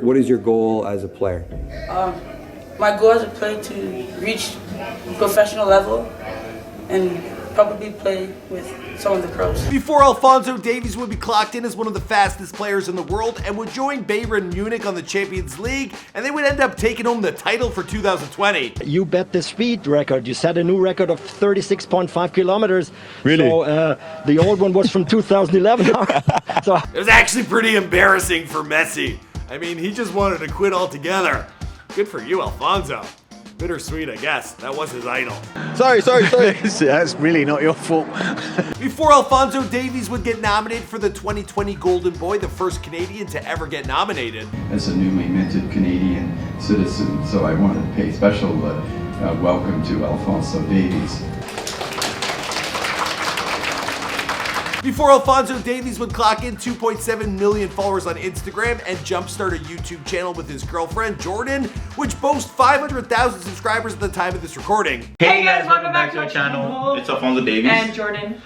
What is your goal as a player? My goal as a player to reach professional level and probably play with some of the pros. Before Alphonso Davies would be clocked in as one of the fastest players in the world and would join Bayern Munich on the Champions League, and they would end up taking home the title for 2020. You bet the speed record. You set a new record of 36.5 kilometers. Really? So the old one was from 2011. So it was actually pretty embarrassing for Messi. I mean, he just wanted to quit altogether. Good for you, Alphonso. Bittersweet, I guess. That was his idol. Sorry. That's really not your fault. Before Alphonso Davies would get nominated for the 2020 Golden Boy, the first Canadian to ever get nominated. As a newly minted Canadian citizen, so I wanted to pay special welcome to Alphonso Davies. Before Alphonso Davies would clock in 2.7 million followers on Instagram and jumpstart a YouTube channel with his girlfriend, Jordan, which boasts 500,000 subscribers at the time of this recording. Hey guys, welcome back to our channel. It's Alphonso Davies. And Jordan.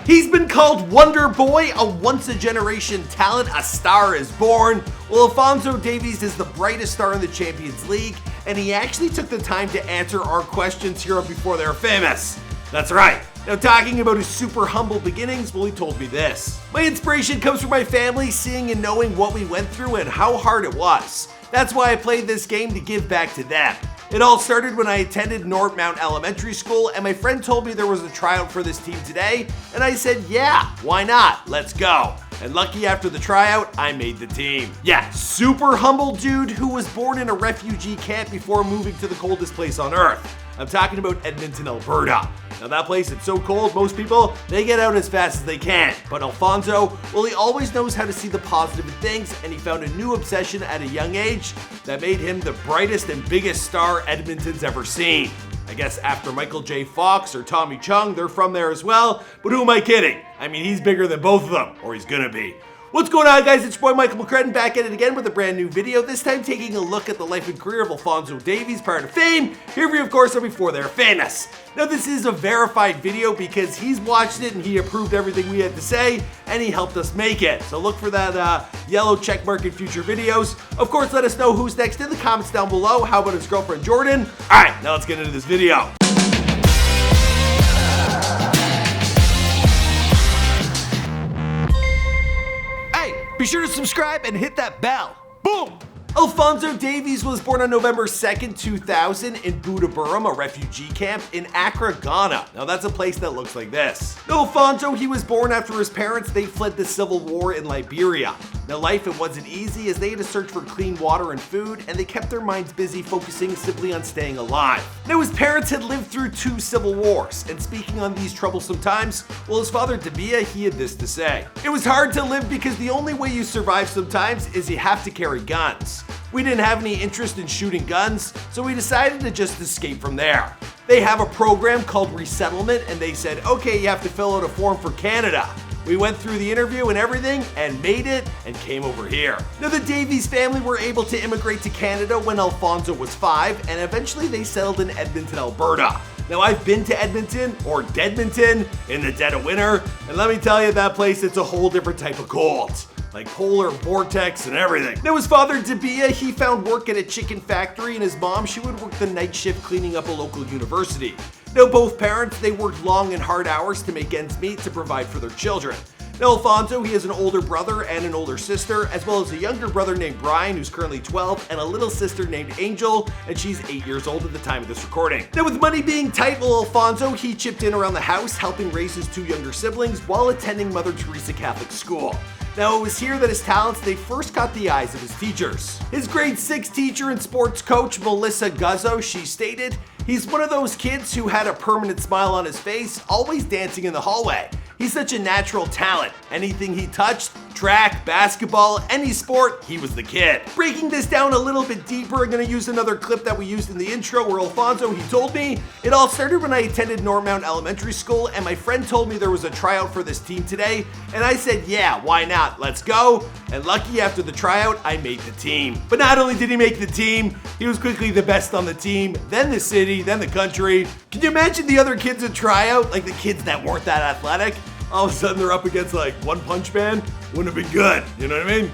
He's been called Wonder Boy, a once-a-generation talent, a star is born. Well, Alphonso Davies is the brightest star in the Champions League, and he actually took the time to answer our questions here on Before They're Famous. That's right. Now, talking about his super humble beginnings, well, he told me this. My inspiration comes from my family, seeing and knowing what we went through and how hard it was. That's why I played this game, to give back to them. It all started when I attended Northmount Elementary School, and my friend told me there was a tryout for this team today, and I said, yeah, why not? Let's go. And lucky after the tryout, I made the team. Yeah, super humble dude who was born in a refugee camp before moving to the coldest place on earth. I'm talking about Edmonton, Alberta. Now that place, it's so cold, most people, they get out as fast as they can. But Alphonso, well, he always knows how to see the positive in things, and he found a new obsession at a young age that made him the brightest and biggest star Edmonton's ever seen. I guess after Michael J. Fox or Tommy Chung, they're from there as well, but who am I kidding? I mean, he's bigger than both of them, or he's gonna be. What's going on, guys? It's your boy Michael McCrudden back at it again with a brand new video, this time taking a look at the life and career of Alphonso Davies prior to fame. Here for you, of course, are Before They're Famous. Now, this is a verified video because he's watched it and he approved everything we had to say, and he helped us make it. So look for that yellow check mark in future videos. Of course, let us know who's next in the comments down below. How about his girlfriend, Jordan? All right, now let's get into this video. Be sure to subscribe and hit that bell. Boom! Alphonso Davies was born on November 2nd, 2000 in Budaburam, a refugee camp in Accra, Ghana. Now that's a place that looks like this. Now Alphonso, he was born after his parents, they fled the civil war in Liberia. Now life, it wasn't easy as they had to search for clean water and food, and they kept their minds busy focusing simply on staying alive. Now his parents had lived through 2 civil wars, and speaking on these troublesome times, well, his father Davies, he had this to say. It was hard to live because the only way you survive sometimes is you have to carry guns. We didn't have any interest in shooting guns, so we decided to just escape from there. They have a program called resettlement, and they said, okay, you have to fill out a form for Canada. We went through the interview and everything and made it and came over here. Now the Davies family were able to immigrate to Canada when Alphonso was 5, and eventually they settled in Edmonton, Alberta. Now I've been to Edmonton, or Deadmonton, in the dead of winter, and let me tell you, that place, it's a whole different type of cold. Like polar vortex and everything. Now his father Davies, he found work at a chicken factory, and his mom, she would work the night shift cleaning up a local university. Now both parents, they worked long and hard hours to make ends meet to provide for their children. Now Alphonso, he has an older brother and an older sister, as well as a younger brother named Brian, who's currently 12, and a little sister named Angel, and she's 8 years old at the time of this recording. Now with money being tight, well, Alphonso, he chipped in around the house, helping raise his 2 younger siblings while attending Mother Teresa Catholic School. Now it was here that his talents, they first caught the eyes of his teachers. His grade 6 teacher and sports coach, Melissa Guzzo, she stated, he's one of those kids who had a permanent smile on his face, always dancing in the hallway. He's such a natural talent. Anything he touched, track, basketball, any sport, he was the kid. Breaking this down a little bit deeper, I'm gonna use another clip that we used in the intro where Alphonso, he told me, it all started when I attended Northmount Elementary School, and my friend told me there was a tryout for this team today, and I said, yeah, why not? Let's go. And lucky after the tryout, I made the team. But not only did he make the team, he was quickly the best on the team, then the city, then the country. Can you imagine the other kids at tryout, like the kids that weren't that athletic? All of a sudden they're up against like One Punch Man? Wouldn't have been good, you know what I mean?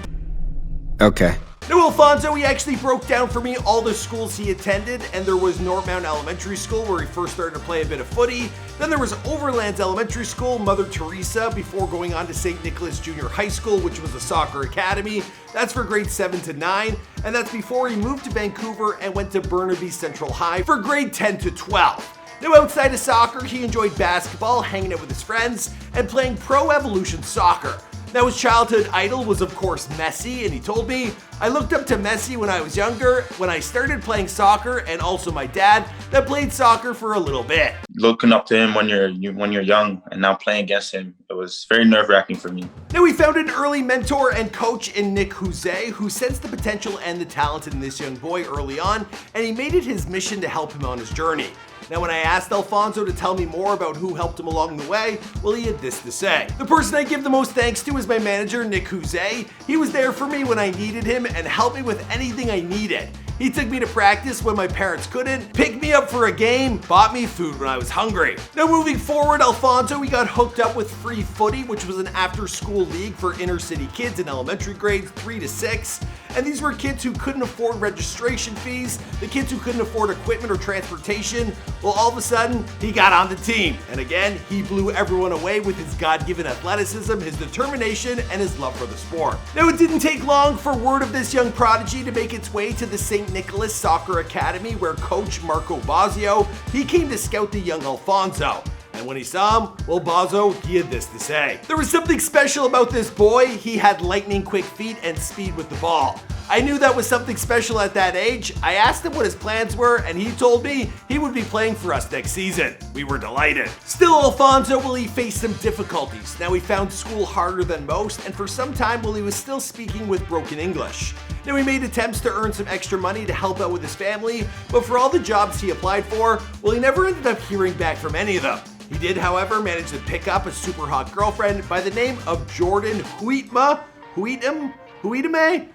Okay. Now, Alphonso, he actually broke down for me all the schools he attended, and there was Northmount Elementary School where he first started to play a bit of footy. Then there was Overlands Elementary School, Mother Teresa, before going on to St. Nicholas Junior High School, which was a soccer academy. That's for grades 7 to 9, and that's before he moved to Vancouver and went to Burnaby Central High for grade 10 to 12. Now, outside of soccer, he enjoyed basketball, hanging out with his friends, and playing Pro Evolution Soccer. Now, his childhood idol was, of course, Messi, and he told me, "I looked up to Messi when I was younger, when I started playing soccer, and also my dad that played soccer for a little bit." Looking up to him when you're young and now playing against him, it was very nerve-wracking for me. Now, we found an early mentor and coach in Nick Jose, who sensed the potential and the talent in this young boy early on, and he made it his mission to help him on his journey. Now, when I asked Alphonso to tell me more about who helped him along the way, well, he had this to say. "The person I give the most thanks to is my manager, Nick Jose. He was there for me when I needed him and helped me with anything I needed. He took me to practice when my parents couldn't, picked me up for a game, bought me food when I was hungry." Now, moving forward, Alphonso, he got hooked up with Free Footy, which was an after-school league for inner-city kids in elementary grades 3 to 6. And these were kids who couldn't afford registration fees, the kids who couldn't afford equipment or transportation. Well, all of a sudden, he got on the team. And again, he blew everyone away with his God-given athleticism, his determination, and his love for the sport. Now, it didn't take long for word of this young prodigy to make its way to the St. Nicholas Soccer Academy, where coach Marco Bazio, he came to scout the young Alphonso. And when he saw him, well, Bazzo, he had this to say. "There was something special about this boy. He had lightning quick feet and speed with the ball. I knew that was something special at that age. I asked him what his plans were, and he told me he would be playing for us next season. We were delighted." Still, Alphonso, well, he faced some difficulties. Now, he found school harder than most, and for some time, well, he was still speaking with broken English. Now, he made attempts to earn some extra money to help out with his family, but for all the jobs he applied for, well, he never ended up hearing back from any of them. He did, however, manage to pick up a super hot girlfriend by the name of Jordan Huitame?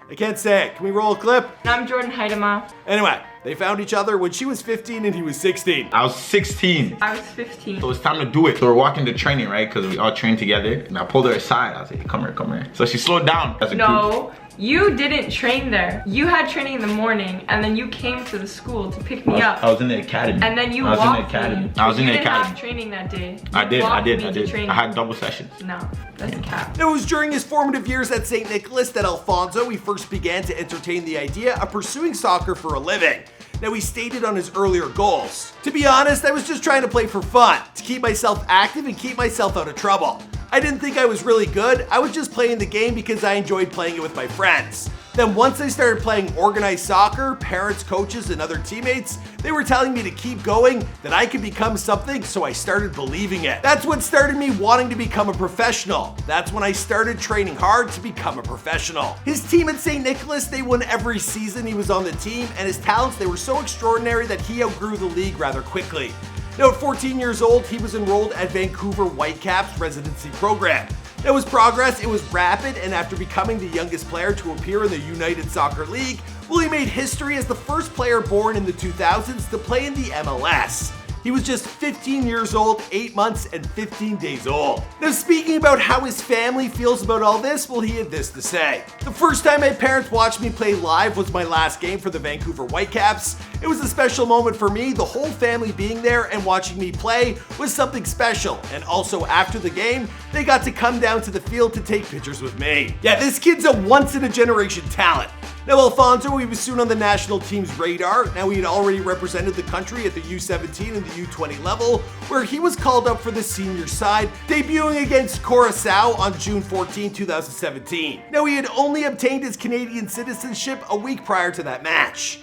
I can't say it. Can we roll a clip? I'm Jordan Huitame. Anyway, they found each other when she was 15 and he was 16. I was 16. I was 15. So it's time to do it. So we're walking to training, right? Because we all trained together. And I pulled her aside. I was like, come here. So she slowed down as a group. No, you didn't train there. You had training in the morning, and then you came to the school to pick me up. I was in the academy. And then you I was walked in the academy. me. I was in the You didn't academy. have training that day. I You did. walked me to training. I had double sessions. No, that's a cap. It was during his formative years at St. Nicholas that Alphonso, he first began to entertain the idea of pursuing soccer for a living. Now, he stated on his earlier goals, "To be honest, I was just trying to play for fun, to keep myself active and keep myself out of trouble. I didn't think I was really good. I was just playing the game because I enjoyed playing it with my friends. Then once I started playing organized soccer, parents, coaches, and other teammates, they were telling me to keep going, that I could become something, so I started believing it. That's what started me wanting to become a professional. That's when I started training hard to become a professional." His team at St. Nicholas, they won every season he was on the team, and his talents, they were so extraordinary that he outgrew the league rather quickly. Now, at 14 years old, he was enrolled at Vancouver Whitecaps residency program. Now, his progress, it was rapid, and after becoming the youngest player to appear in the United Soccer League, well, he made history as the first player born in the 2000s to play in the MLS. He was just 15 years old, 8 months, and 15 days old. Now, speaking about how his family feels about all this, well, he had this to say. "The first time my parents watched me play live was my last game for the Vancouver Whitecaps. It was a special moment for me. The whole family being there and watching me play was something special. And also after the game, they got to come down to the field to take pictures with me." Yeah, this kid's a once-in-a-generation talent. Now, Alphonso, he was soon on the national team's radar. Now, he had already represented the country at the U17 and the U20 level, where he was called up for the senior side, debuting against Curaçao on June 14, 2017. Now, he had only obtained his Canadian citizenship a week prior to that match.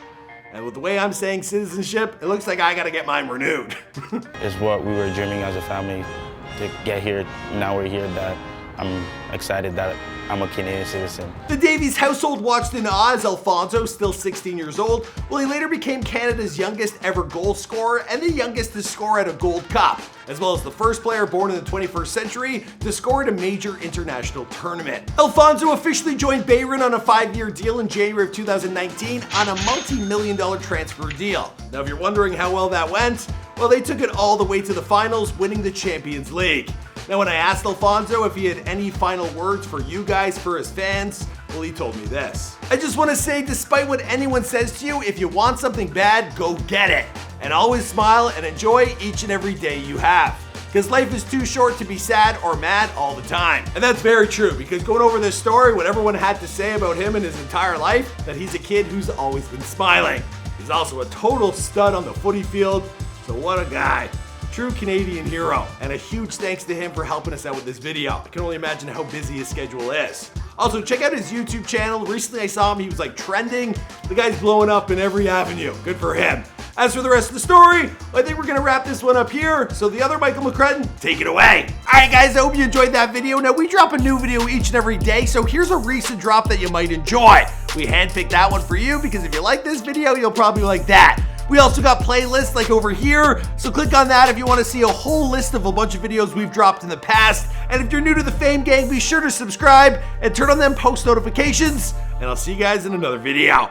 And with the way I'm saying citizenship, it looks like I gotta get mine renewed. It's what we were dreaming as a family to get here. Now we're here. That I'm excited that I'm a Canadian citizen. The Davies household watched in awe as Alphonso, still 16 years old, well, he later became Canada's youngest ever goal scorer and the youngest to score at a Gold Cup, as well as the first player born in the 21st century to score at a major international tournament. Alphonso officially joined Bayern on a 5-year deal in January of 2019 on a multi-million-dollar transfer deal. Now, if you're wondering how well that went, well, they took it all the way to the finals, winning the Champions League. Now, when I asked Alphonso if he had any final words for you guys, for his fans, Well, he told me this. I just want to say, despite what anyone says to you, if you want something bad, go get it. And always smile and enjoy each and every day you have. Because life is too short to be sad or mad all the time. And that's very true, because going over this story, what everyone had to say about him in his entire life, that he's a kid who's always been smiling. He's also a total stud on the footy field, so what a guy. True Canadian hero. And a huge thanks to him for helping us out with this video. I can only imagine how busy his schedule is. Also, check out his YouTube channel. Recently I saw him, he was like trending. The guy's blowing up in every avenue. Good for him. As for the rest of the story, I think we're gonna wrap this one up here. So the other Michael McCrudden, take it away. All right, guys, I hope you enjoyed that video. Now, we drop a new video each and every day, so here's a recent drop that you might enjoy. We handpicked that one for you because if you like this video, you'll probably like that. We also got playlists like over here, so click on that if you want to see a whole list of a bunch of videos we've dropped in the past. And if you're new to the Fame Gang, be sure to subscribe and turn on them post notifications, and I'll see you guys in another video.